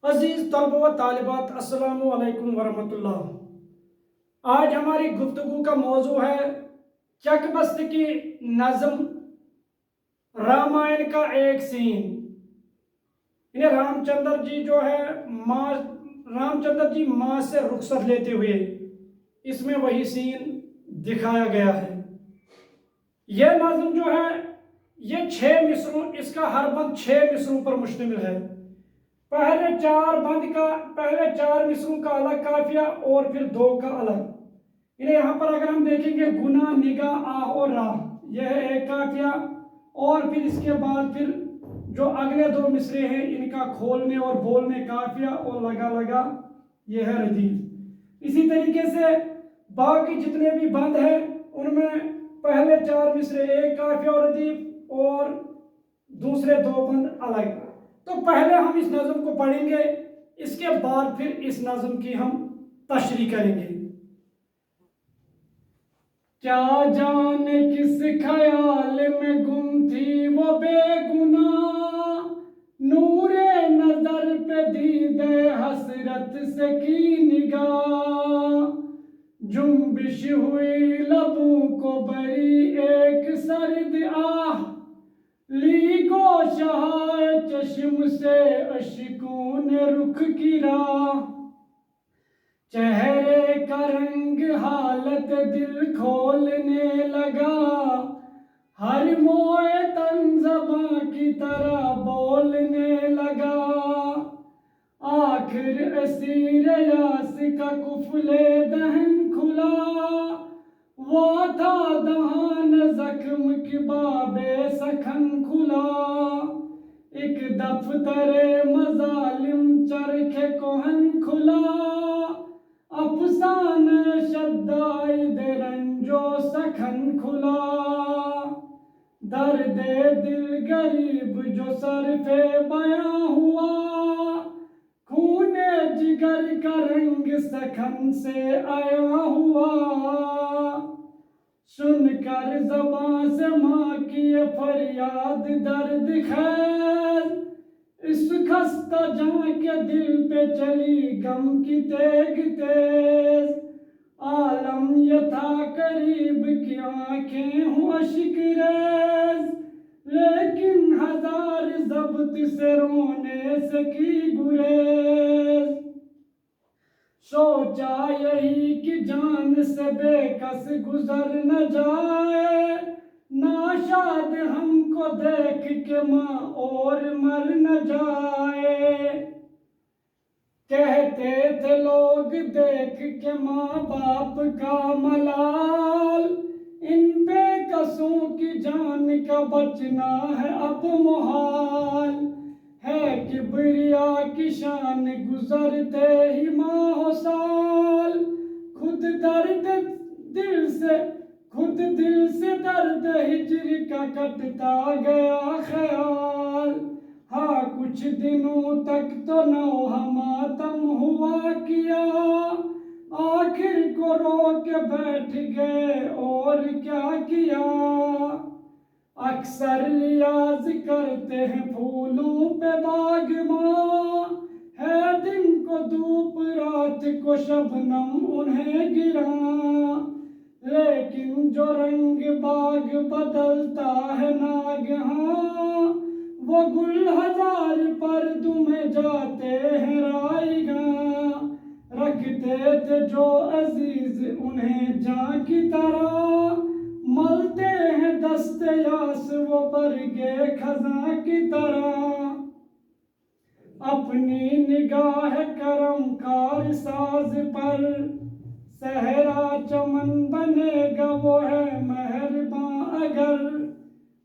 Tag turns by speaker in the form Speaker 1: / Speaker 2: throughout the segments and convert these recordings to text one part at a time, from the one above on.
Speaker 1: अजीज़ तलबा व तालिबात अस्सलामु अलैकुम वरहमतुल्लाह। आज हमारी गुफ्तगू का मौजू है चकबस्त की नज़म, रामायण का एक सीन। इन्हें रामचंद्र जी जो है माँ रामचंद्र जी माँ से रुखसत लेते हुए इसमें वही सीन दिखाया गया है। यह नज़म जो है ये 6 मिसरों, इसका हर बंद 6 मिसरों पर मुश्तमिल है। पहले चार मिसरों का अलग काफिया और फिर दो का अलग। इन्हें यहाँ पर अगर हम देखेंगे गुना निगाह आह और राह, यह है एक काफिया, और फिर इसके बाद फिर जो अगले दो मिसरे हैं इनका खोलने और बोलने काफिया और लगा लगा, यह है रदीफ। इसी तरीके से बाकी जितने भी बंद हैं उनमें पहले चार मिसरे एक काफिया और रदीफ और दूसरे दो बंद अलग। तो पहले हम इस नज़म को पढ़ेंगे, इसके बाद फिर इस नज़म की हम तशरीह करेंगे। क्या जाने किस ख्याल में गुम थी वो बेगुनाह, नूरे नजर पे दीदे हसरत से की निगाह, जुम्बिश हुई लबों को बरी एक सर्द आह, ली गोशहाए चश्म से अश्कों ने रुख गिरा, चेहरे का रंग हालत दिल खोलने लगा, हर मोए तन ज़बां की तरह बोलने लगा, आखिर असीर यास का कुफले दहन खुला, वो था दहान जख्म की बाबे सखन खुला, एक दफ्तरे मजालिम चरखे कोहन खुला, अफसान शद्दाई दे रंजो सखन खुला, दर्द दिल गरीब जो सर पे बयां हुआ, खूने जिगर का रंग सखन से आया हुआ, सुनकर ज़बां से माँ की फरियाद दर्द खैर, इस खस्ता जां के दिल पे चली गम की तेग तेज, आलम ये था करीब की आंखें हूँ अश्क रेज, लेकिन हजार ज़ब्त से रोने से की गुरेज, सोचा यही कि जान से बेकस गुजर न जाए, नाशाद हमको देख के माँ और मर न जाए, कहते थे लोग देख के माँ बाप का मलाल, इन बेकसों की जान का बचना है अब मुहाल, है किबरिया की शान गुजरते ही माह साल, खुद दिल से दर्द हिज्र का कटता गया ख्याल, हाँ कुछ दिनों तक तो नौहा मातम हुआ किया, आखिर को रो के बैठ गए और क्या किया, अक्सर रियाज करते हैं फूलों पे बाग माँ, है दिन को धूप रात को शबनम उन्हें गिरा, लेकिन जो रंग बाग बदलता है नागहां, वो गुल हजार पर्दों में जाते हैं रायगां, रखते थे जो अजीज उन्हें जां की तरह, मलते हैं दस्ते यास वो बरगे खजां की तरह, अपनी निगाह करम कार साज पर सहरा चमन बनेगा वो है मेहरबां, अगर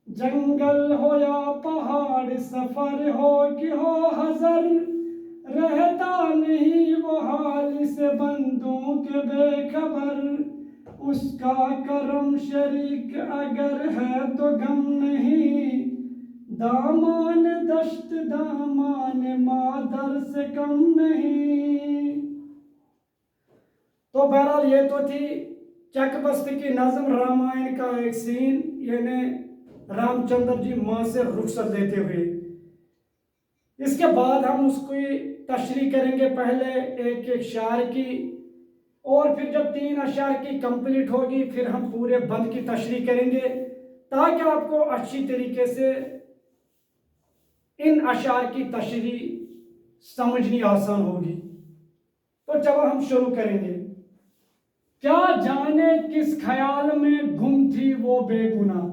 Speaker 1: जंगल हो या पहाड़ सफर हो कि हो हजर, रहता नहीं वो हाल से बंदों के बेखबर, उसका करम शरीक अगर है तो गम नहीं, दामान दश्त दामान मादर से कम नहीं। तो बहरहाल ये तो थी चकबस्त की नज़म, रामायण का एक सीन, यानी रामचंद्र जी माँ से रुखसत लेते हुए। इसके बाद हम उसकी तशरीह करेंगे, पहले एक एक शार की, और फिर जब 3 अशार की कंप्लीट होगी फिर हम पूरे बंद की तशरीह करेंगे, ताकि आपको अच्छी तरीके से इन अशार की तशरीह समझनी आसान होगी। तो चलो हम शुरू करेंगे। क्या जाने किस ख्याल में गुम थी वो बेगुनाह,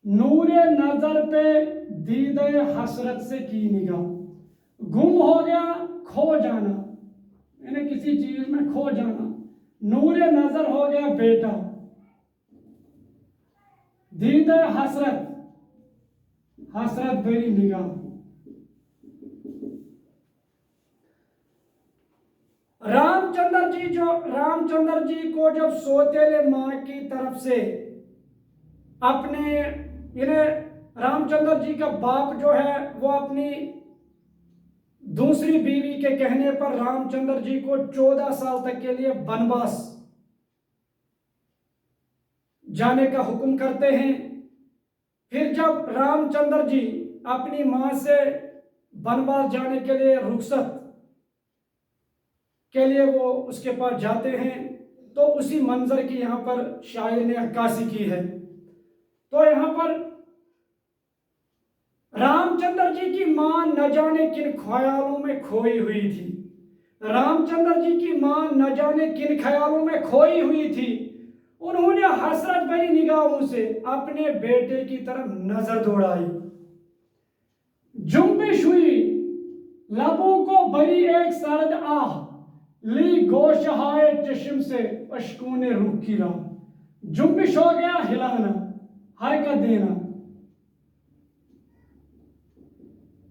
Speaker 1: नूरे नजर पे दीदे हसरत से की निगाह। गुम हो गया, खो जाना, यानी किसी चीज में खो जाना। नूरे नजर हो गया बेटा, दीदे हसरत, हसरत भरी निगाह। रामचंद्र जी को जब सौतेले माँ की तरफ से अपने, इन्हें रामचंद्र जी का बाप जो है वो अपनी दूसरी बीवी के कहने पर रामचंद्र जी को 14 साल तक के लिए वनवास जाने का हुक्म करते हैं। फिर जब रामचंद्र जी अपनी मां से वनवास जाने के लिए रुखसत के लिए वो उसके पास जाते हैं, तो उसी मंजर की यहाँ पर शायर ने अक्कासी की है। तो यहाँ पर रामचंद्र जी की मां न जाने किन ख्यालों में खोई हुई थी, रामचंद्र जी की मां न जाने किन ख्यालों में खोई हुई थी। उन्होंने हसरत भरी निगाहों से अपने बेटे की तरफ नजर दौड़ाई। जुम्बिश हुई लबों को भरी एक सर्द आह, ली गोशहाए चश्म से अश्कों ने रुख की राह। जुम्बिश हो गया हिलाना, हरकत देना।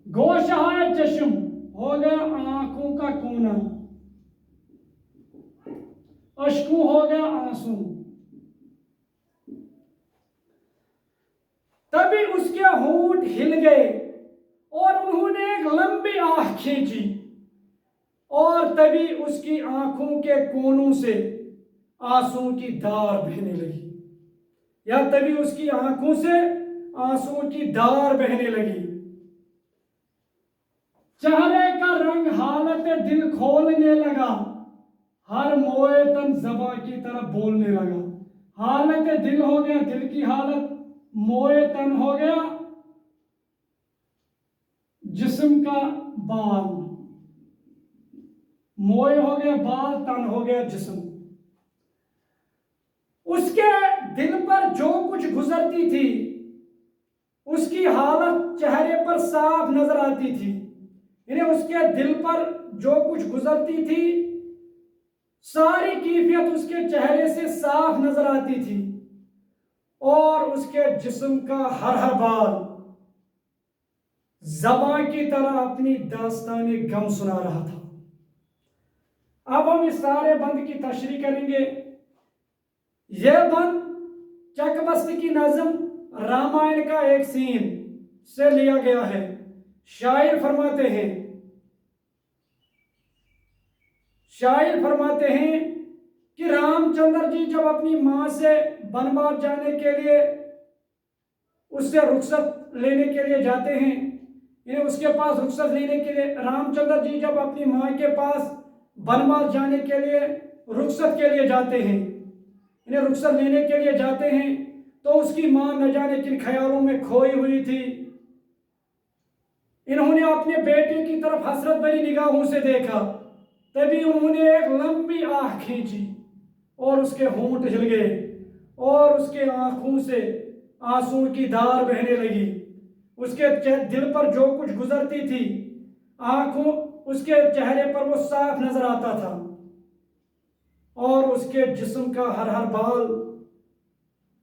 Speaker 1: गोशहाए चश्म हो गया आंखों का कोना, अश्कू हो गया आंसू। तभी उसके होंठ हिल गए और उन्होंने एक लंबी आह खींची, और तभी उसकी आंखों के कोनों से आंसुओं की धार बहने लगी, या तभी उसकी आंखों से आंसुओं की धार बहने लगी। चेहरे का रंग हालत दिल खोलने लगा, हर मोए तन ज़बां की तरह बोलने लगा। हालत दिल हो गया दिल की हालत, मोए तन हो गया जिस्म का बाल, मोए हो गया बाल, तन हो गया जिस्म। उसके दिल पर जो कुछ गुजरती थी उसकी हालत चेहरे पर साफ नजर आती थी, यानी उसके दिल पर जो कुछ गुजरती थी सारी कैफियत उसके चेहरे से साफ नजर आती थी, और उसके जिस्म का हर हर बाल ज़बां की तरह अपनी दास्ताने गम सुना रहा था। अब हम इस सारे बंद की तशरीह करेंगे। यह बंद चकबस्त की नज़म रामायण का एक सीन से लिया गया है। शायर फरमाते हैं कि रामचंद्र जी जब अपनी मां से वनवास जाने के लिए उससे रुखसत लेने के लिए जाते हैं, इन्हें उसके पास रुखसत लेने के लिए रामचंद्र जी जब अपनी मां के पास वनवास जाने के लिए रुखसत के लिए जाते हैं, इन्हें रुखसत लेने के लिए जाते हैं, तो उसकी मां न जाने किन ख्यालों में खोई हुई थी। इन्होंने अपने बेटे की तरफ हसरत भरी निगाहों से देखा, तभी उन्होंने एक लंबी आह खींची और उसके होंठ हिल गए और उसके आंखों से आंसुओं की धार बहने लगी। उसके दिल पर जो कुछ गुजरती थी आंखों, उसके चेहरे पर वो साफ नजर आता था, और उसके जिस्म का हर हर बाल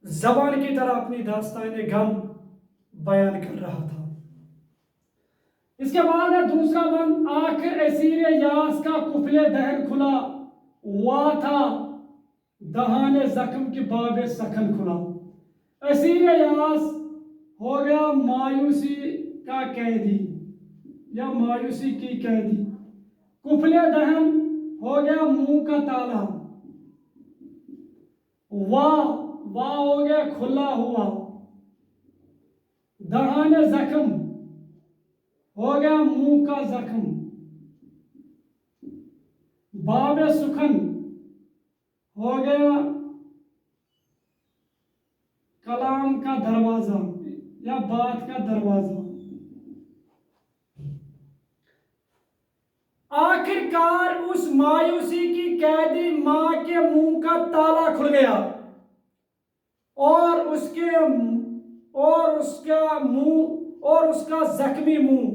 Speaker 1: ज़बान की तरह अपनी दास्ताने गम बयान कर रहा था। इसके बाद है दूसरा बंद। आखिर असीर यास का कुफले दहन खुला हुआ था, दहाने जख्म के बाबे सखन खुला। असीर यास हो गया मायूसी का कैदी या मायूसी की कैदी। कुफले दहन हो गया मुंह का ताला। वाह हो गया खुला हुआ। दहाने जख्म हो गया मुंह का जख्म, बाब सुखन हो गया कलाम का दरवाजा या बात का दरवाजा। आखिरकार उस मायूसी की कैदी मां के मुंह का ताला खुल गया और उसका मुंह और उसका जख्मी मुंह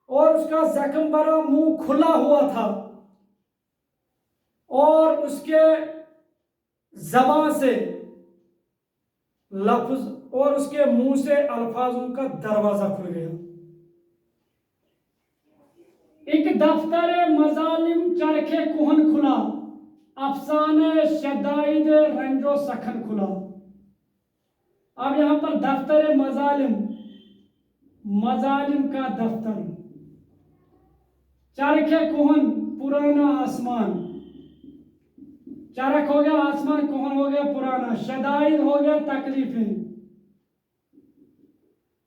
Speaker 1: और उसका जख्म भरा मुंह खुला हुआ था और उसके जबान से लफ्ज और उसके मुंह से अल्फाजों का दरवाजा खुल गया। एक दफ्तर मजालिम चरखे कुहन खुला, अफसाने शदाइद रंजो सखन खुला। अब यहां पर दफ्तर मजालिम, मजालिम का दफ्तर, चरखे कुहन पुराना आसमान, चरख हो गया आसमान, कुहन हो गया पुराना, शदाइद हो गया तकलीफें,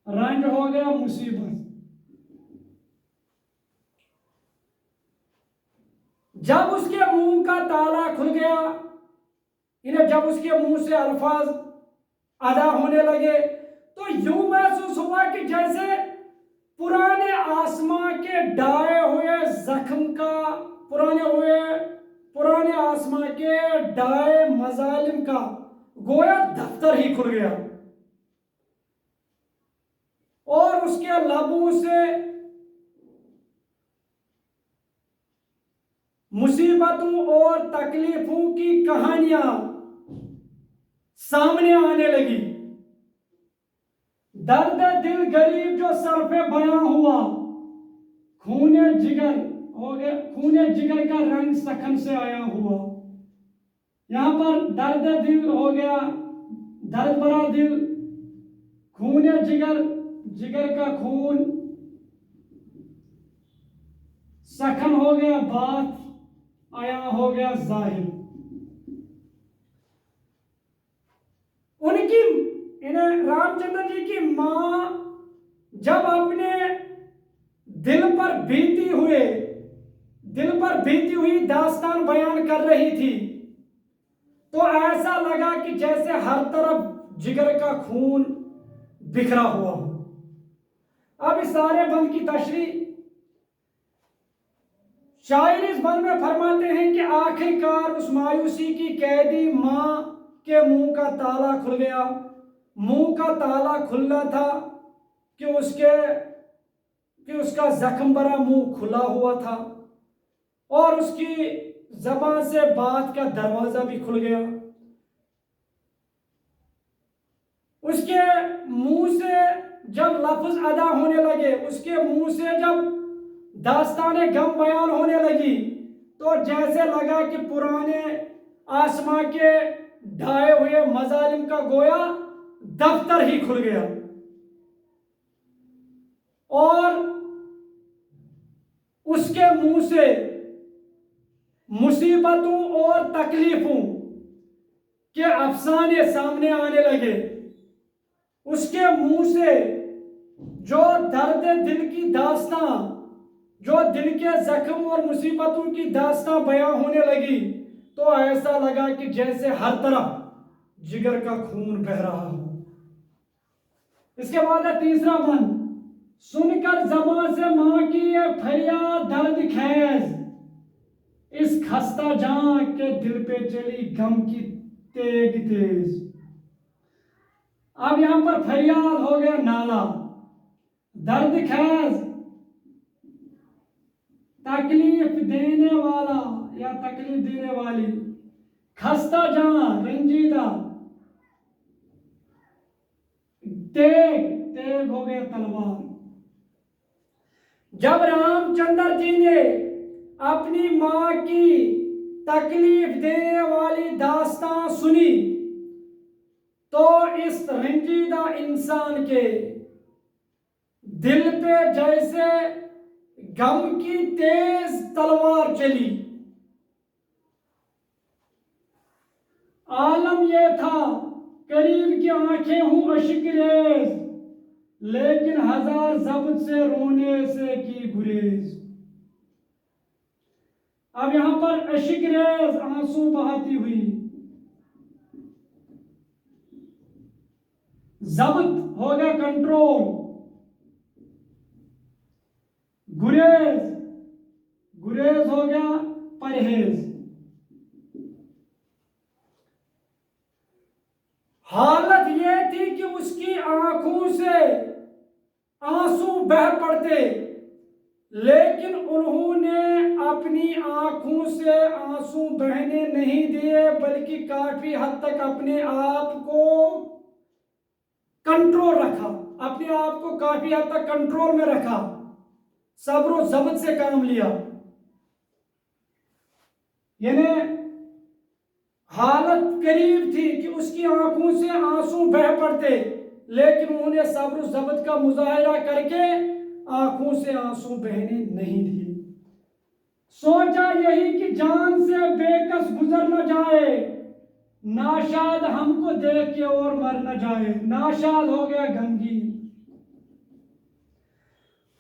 Speaker 1: रंज हो गया मुसीबत। जब उसके मुंह का ताला खुल गया, इन्हें जब उसके मुंह से अल्फाज अदा होने लगे तो यूं महसूस हुआ कि जैसे पुराने आसमां के डाए हुए जख्म का, पुराने आसमां के डाए मजालिम का गोया दफ्तर ही खुल गया और उसके लबों से मुसीबतों और तकलीफों की कहानियां सामने आने लगी। दर्द दिल गरीब जो सर पे बयां हुआ, खूने जिगर हो गया, खूने जिगर का रंग सखन से आया हुआ। यहां पर दर्द दिल हो गया, दर्द भरा दिल, खूने जिगर, जिगर का खून, सखन हो गया बात, आया हो गया जाहिर। उनकी इन्हें रामचंद्र जी की मां जब अपने दिल पर बीती हुई दास्तान बयान कर रही थी तो ऐसा लगा कि जैसे हर तरफ जिगर का खून बिखरा हुआ हो। अब इस सारे बंद की तशरीह शायर इस बंद में फरमाते हैं कि आखिरकार उस मायूसी की कैदी मां के मुंह का ताला खुल गया। मुंह का ताला खुलना था कि उसका जख्म भरा मुंह खुला हुआ था और उसकी जबान से बात का दरवाजा भी खुल गया। उसके मुंह से जब लफ्ज अदा होने लगे, उसके मुंह से जब दास्ताने गम बयान होने लगी तो जैसे लगा कि पुराने आसमां के ढाए हुए मजालिम का गोया दफ्तर ही खुल गया और उसके मुंह से मुसीबतों और तकलीफों के अफसाने सामने आने लगे। उसके मुंह से जो दर्द दिल की दास्तां, जो दिल के जख्म और मुसीबतों की दास्तां बयां होने लगी तो ऐसा लगा कि जैसे हर तरफ जिगर का खून बह रहा हो। इसके बाद है तीसरा बंद, सुनकर जबां से मां की ये फरियाद दर्द खैज, इस खस्ता जान के दिल पे चली गम की तेग तेज। अब यहां पर फरियाद हो गया नाला, दर्द खैज तकलीफ देने वाला या तकलीफ देने वाली, खस्ता जान रंजीदा, तेग, तेग हो गया तलवार। जब रामचंद्र जी ने अपनी मां की तकलीफ देने वाली दास्तां सुनी तो इस रंजीदा इंसान के दिल पे जैसे गम की तेज तलवार चली। आलम यह था करीब की आंखें हूं अश्क रेज, लेकिन हजार जब्त से रोने से की गुरेज। अब यहां पर अशिकरेज आंसू बहाती हुई, जब्त हो गया कंट्रोल, गुरेज, गुरेज हो गया परहेज। हालत यह थी कि उसकी आंखों से आंसू बह पड़ते, लेकिन उन्होंने अपनी आंखों से आंसू बहने नहीं दिए, बल्कि काफी हद तक अपने आप को कंट्रोल रखा, अपने आप को काफी हद तक कंट्रोल में रखा, सब्र और जब्त से काम लिया। यानी हालत करीब थी कि उसकी आंखों से आंसू बह पड़ते, लेकिन उन्होंने सब्र जब्त का मुजाहिरा करके आंखों से आंसू बहने नहीं दिए। सोचा यही कि जान से बेकस गुजर न जाए, नाशाद हमको देख के और मर न जाए। नाशाद हो गया गमगीन।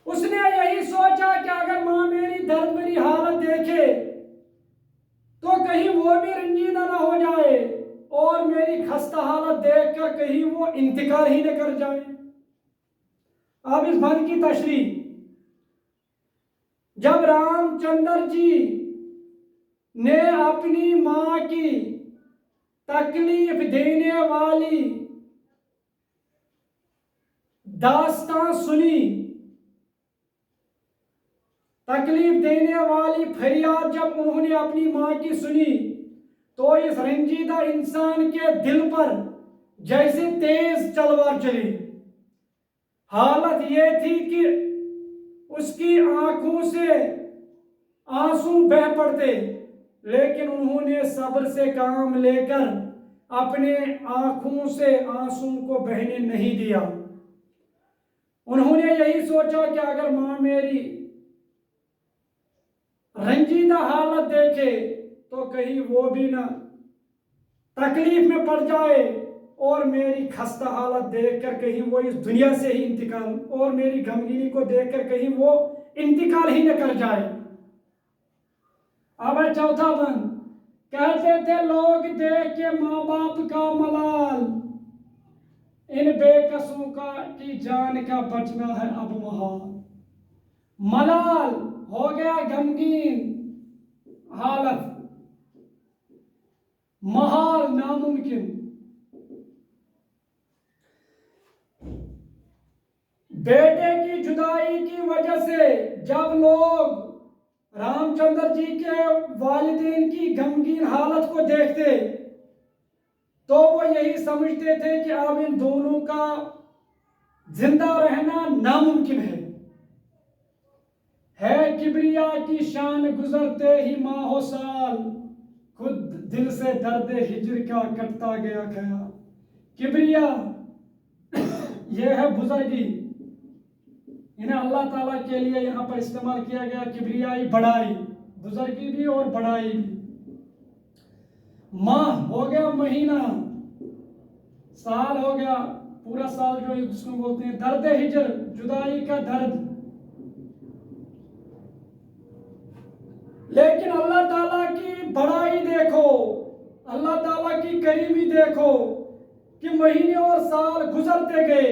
Speaker 1: उसने यही सोचा कि अगर मां मेरी दर्द भरी हालत देखे तो कहीं वो भी रंजीदा ना हो जाए, और मेरी खस्ता हालत देखकर कहीं वो इंतकाल ही न कर जाए। अब इस भर की तशरीह, जब रामचंद्र जी ने अपनी मां की तकलीफ देने वाली दास्तां सुनी, तकलीफ देने वाली फरियाद जब उन्होंने अपनी मां की सुनी, तो इस रंजीदा इंसान के दिल पर जैसे तेज तलवार चली। हालत यह थी कि उसकी आंखों से आंसू बह पड़ते, लेकिन उन्होंने सब्र से काम लेकर अपने आंखों से आंसू को बहने नहीं दिया। उन्होंने यही सोचा कि अगर मां मेरी रंजीदा हालत देखे तो कहीं वो भी ना तकलीफ में पड़ जाए, और मेरी खस्ता हालत देखकर कहीं वो इस दुनिया से ही इंतकाल, और मेरी गमगीनी को देखकर कहीं वो इंतकाल ही न कर जाए। अब चौथा बंद, कहते थे लोग देख के माँ बाप का मलाल, इन बेकसों का की जान का बचना है अब महाल। मलाल हो गया गमगीन हालत, महाल नामुमकिन। बेटे की जुदाई की वजह से जब लोग रामचंद्र जी के वालिदैन की गमगीन हालत को देखते, तो वो यही समझते थे कि अब इन दोनों का जिंदा रहना नामुमकिन है किबरिया की शान गुजरते ही माहो साल, खुद दिल से दर्द हिजर का कटता गया ख्याल। किबरिया यह है बुजुर्गी, इन्हें अल्लाह ताला के लिए यहाँ पर इस्तेमाल किया गया। किबरियाई बड़ाई, बुजुर्गी भी और बड़ाई भी। माह हो गया महीना, साल हो गया पूरा साल जो इसको बोलते हैं। दर्द हिजर, जुदाई का दर्द। लेकिन अल्लाह ताला की बड़ाई देखो, अल्लाह ताला की करीबी देखो कि महीने और साल गुजरते गए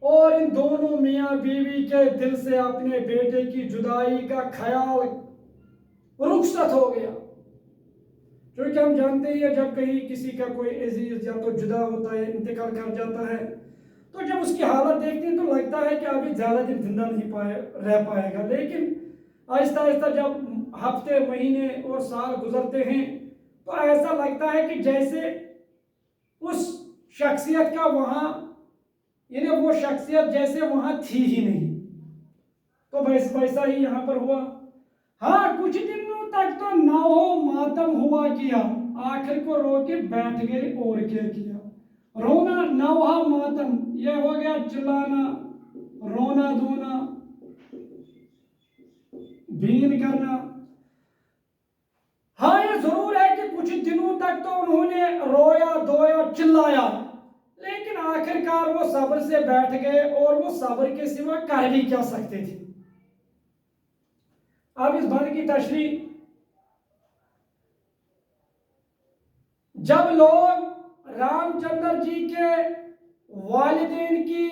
Speaker 1: और इन दोनों मियाँ बीवी के दिल से अपने बेटे की जुदाई का ख्याल रुखसत हो गया। क्योंकि हम जानते हैं जब कहीं किसी का कोई अजीज या तो जुदा होता है, इंतकाल कर जाता है, तो जब उसकी हालत देखते हैं तो लगता है कि अभी ज़्यादा दिन जिंदा नहीं रह पाएगा। लेकिन आहिस्ता आहिस्ता जब हफ्ते महीने और साल गुजरते हैं तो ऐसा लगता है कि जैसे उस शख्सियत का वहाँ, यानी वो शख्सियत जैसे वहाँ थी ही नहीं। तो वैसा ही यहाँ पर हुआ। हाँ, कुछ दिनों तक तो नाहो मातम हुआ किया, आखिर को रो के बैठ गए और क्या किया। रोना नौहा मातम, यह हो गया चिल्लाना, रोना धोना, बीन करना। हाँ, ये जरूर है कि कुछ दिनों तक तो उन्होंने रोया धोया चिल्लाया, लेकिन आखिरकार वो सब्र से बैठ गए और वो सब्र के सिवा कर भी क्या सकते थे। अब इस बात की तशरीह, जब लोग रामचंद्र जी के वालिदैन की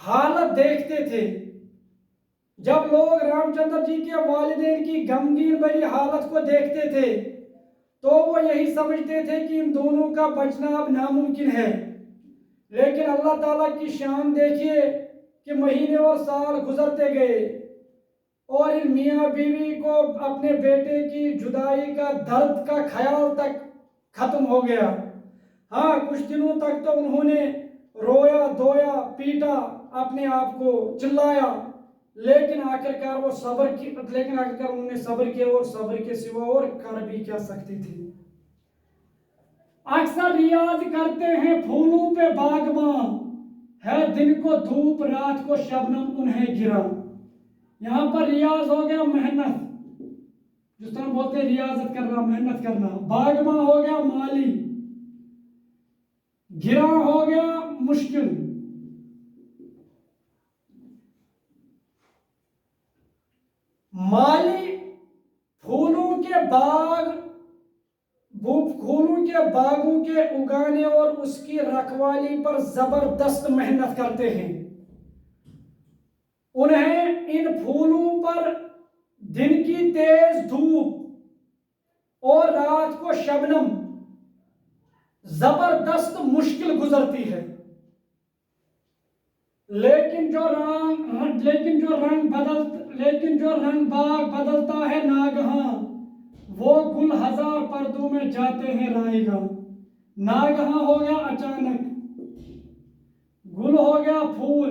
Speaker 1: हालत देखते थे, जब लोग रामचंद्र जी के वालिदैन की गमगीन भरी हालत को देखते थे, तो वो यही समझते थे कि इन दोनों का बचना अब नामुमकिन है। लेकिन अल्लाह ताला की शान देखिए कि महीने और साल गुजरते गए और इन मियाँ बीवी को अपने बेटे की जुदाई का दर्द का ख्याल तक खत्म हो गया। हाँ, कुछ दिनों तक तो उन्होंने रोया धोया पीटा, अपने आप को चिल्लाया, लेकिन आखिरकार उन्होंने सब्र किया और सब्र के सिवा और कर भी क्या सकती थी। अक्सर रियाज करते हैं फूलों पे बागबां, है दिन को धूप रात को शबनम उन्हें गिरा। यहां पर रियाज हो गया मेहनत, जिस तरह बोलते हैं रियाजत करना, मेहनत करना। बागबां हो गया माली, गिरा हो गया मुश्किल। माली फूलों के बागों के उगाने और उसकी रखवाली पर जबरदस्त मेहनत करते हैं। उन्हें इन फूलों पर दिन की तेज धूप और रात को शबनम जबरदस्त मुश्किल गुजरती है। लेकिन जो रंग बाग बदलता है नागहां, वो गुल हजार पर्दों में जाते हैं रायगा। नागहां हो गया अचानक, गुल हो गया फूल,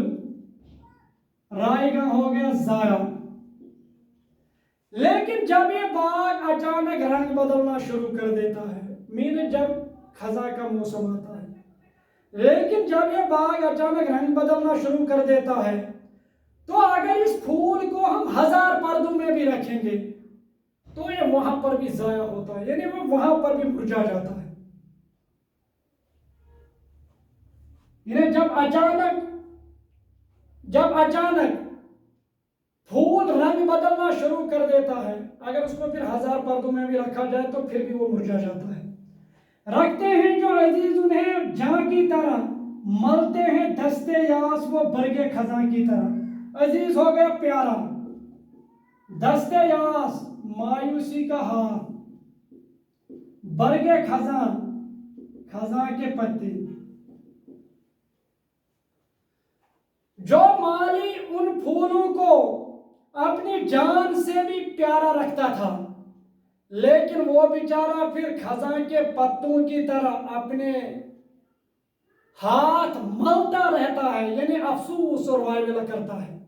Speaker 1: रायगा हो गया जाया। लेकिन जब ये बाग अचानक रंग बदलना शुरू कर देता है, मीन जब खजा का मौसम आता है, लेकिन जब ये बाग अचानक रंग बदलना शुरू कर देता है, तो अगर इस फूल को हम हजार पर्दों में भी रखेंगे तो ये वहां पर भी जाया होता है, यानी वो वहां पर भी मुरझा जाता है। यानी जब अचानक फूल रंग बदलना शुरू कर देता है, अगर उसको फिर हजार पर्दों में भी रखा जाए तो फिर भी वो मुरझा जाता है। रखते हैं जो अजीज उन्हें जहां की तरह, मलते हैं दस्ते यास वो बरगे खजा की तरह। अजीज हो गया प्यारा, दस्ते यास मायूसी का हाथ, बरगे खजा खजा के पत्ते। जो माली उन फूलों को अपनी जान से भी प्यारा रखता था, लेकिन वो बेचारा फिर खजा के पत्तों की तरह अपने हाथ मलता रहता है, यानी अफसोस और वायवेला करता है।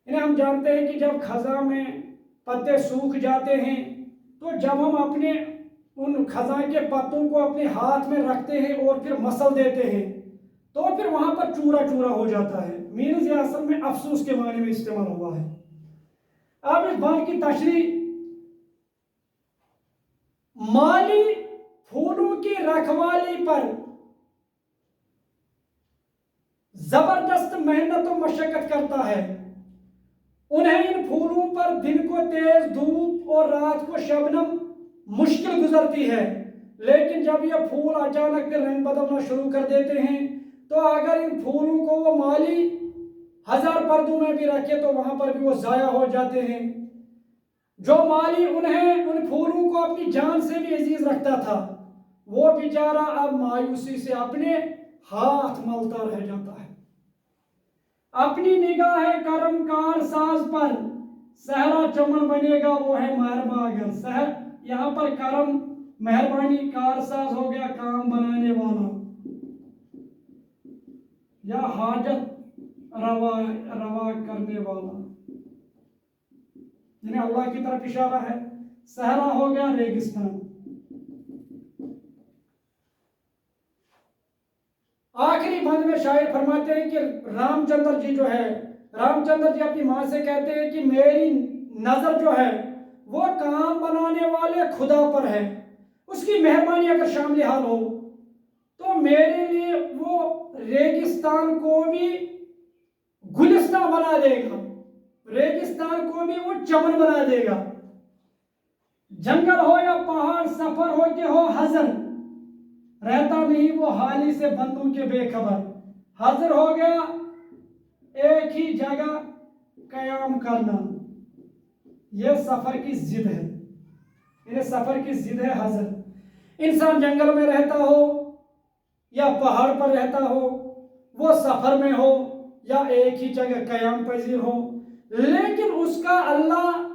Speaker 1: यानी हम जानते हैं कि जब खजा में पत्ते सूख जाते हैं, तो जब हम अपने उन खजा के पत्तों को अपने हाथ में रखते हैं और फिर मसल देते हैं, तो फिर वहां पर चूरा चूरा हो जाता है। मीनस ये असल में अफसोस के माने में इस्तेमाल हुआ है। अब इस बात की तशरीह, माली फूलों की रखवाली पर जबरदस्त मेहनत और मशक्कत करता है। उन्हें इन फूलों पर दिन को तेज धूप और रात को शबनम मुश्किल गुजरती है, लेकिन जब ये फूल अचानक फिर रंग बदलना शुरू कर देते हैं, तो अगर इन फूलों को वो माली हजार पर्दों में भी रखे तो वहां पर भी वो जाया हो जाते हैं। जो माली उन्हें उन फूलों को अपनी जान से भी अजीज रखता था, वो बेचारा अब मायूसी से अपने हाथ मलता रह जाता है। अपनी निगाह करम कार साज पर सहरा चमन बनेगा वो है मेहरबा। अगर सहर, यहाँ पर करम मेहरबानी, कार साज हो गया काम बनाने वाला या हाजत रवा करने वाला, जिन्हें अल्लाह की तरफ इशारा है। सहरा हो गया रेगिस्तान। आखिरी बंद में शायर फरमाते हैं कि रामचंद्र जी जो है, रामचंद्र जी अपनी मां से कहते हैं कि मेरी नजर जो है वो काम बनाने वाले खुदा पर है, उसकी मेहरबानी अगर शामिल हाल हो तो मेरे लिए वो रेगिस्तान को भी गुलिस्तान बना देगा, रेगिस्तान को भी वो चमन बना देगा। जंगल हो या पहाड़, सफर हो के हो हजर, रहता नहीं वो हाली से बंदों के बेखबर। हाजिर हो गया एक ही जगह कयाम करना, यह सफर की जिद है, ये सफर की जिद है हाजिर। इंसान जंगल में रहता हो या पहाड़ पर रहता हो, वो सफर में हो या एक ही जगह कयाम पजीर हो, लेकिन उसका अल्लाह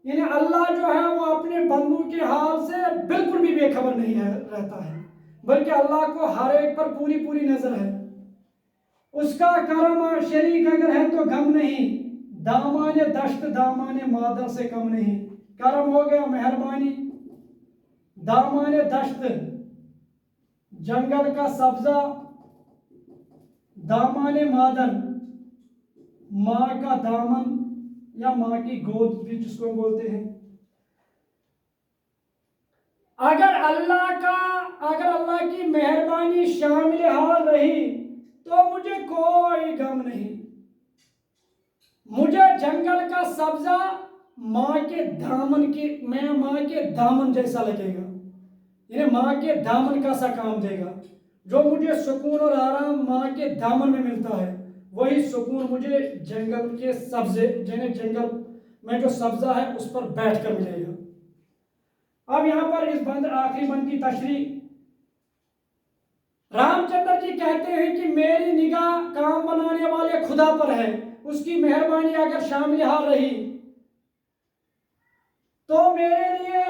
Speaker 1: यानी अल्लाह जो है वो अपने बंदू के हाल से बिल्कुल भी बेखबर नहीं रहता है, बल्कि अल्लाह को हर एक पर पूरी पूरी नजर है। उसका करम और शरीक अगर है तो गम नहीं, दामाने दश्त दामाने मादर से कम नहीं। करम हो गया मेहरबानी, दामाने दश्त जंगल का सब्जा, दामाने मादर माँ का दामन या माँ की गोद भी जिसको बोलते हैं। अगर अल्लाह की मेहरबानी शामिल हाल रही तो मुझे कोई गम नहीं। मुझे जंगल का सब्जा माँ के दामन जैसा लगेगा, यानी माँ के दामन का सा काम देगा। जो मुझे सुकून और आराम माँ के दामन में मिलता है, वही सुकून मुझे जंगल के सब्जे यानी जंगल में जो सब्जा है उस पर बैठकर मिलेगा। अब यहां पर इस बंद आखिरी बंद की तशरीह, रामचंद्र जी कहते हैं कि मेरी निगाह काम बनाने वाले खुदा पर है, उसकी मेहरबानी अगर शामिल हाल रही तो मेरे लिए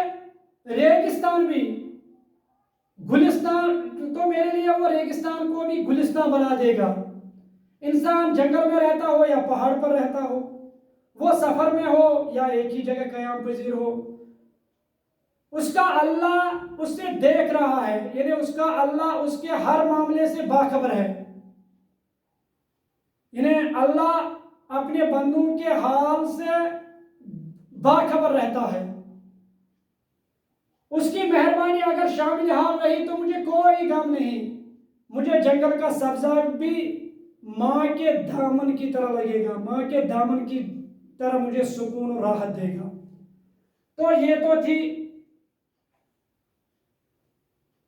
Speaker 1: रेगिस्तान भी गुलिस्तान, तो मेरे लिए वो रेगिस्तान को भी गुलिस्तान बना देगा। इंसान जंगल में रहता हो या पहाड़ पर रहता हो, वो सफर में हो या एक ही जगह कयाम पजीर हो, उसका अल्लाह उससे देख रहा है, यानी उसका अल्लाह उसके हर मामले से बाखबर है। यानी अल्लाह अपने बंदों के हाल से बाखबर रहता है। उसकी मेहरबानी अगर शामिल हाल रही तो मुझे कोई गम नहीं। मुझे जंगल का सब्जा भी माँ के दामन की तरह लगेगा, माँ के दामन की तरह मुझे सुकून और राहत देगा। तो ये तो थी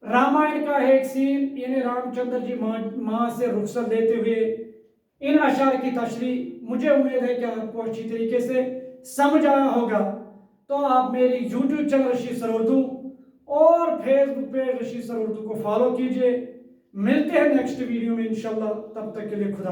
Speaker 1: रामायण का एक सीन, यानी रामचंद्र जी माँ से रुखसत लेते हुए इन अशार की तशरीह। मुझे उम्मीद है कि आपको अच्छी तरीके से समझ आया होगा। तो आप मेरी YouTube channel Rashid sir Urdu और Facebook page Rashid sir Urdu को फॉलो कीजिए। मिलते हैं नेक्स्ट वीडियो में इंशाल्लाह, तब तक के लिए खुदा।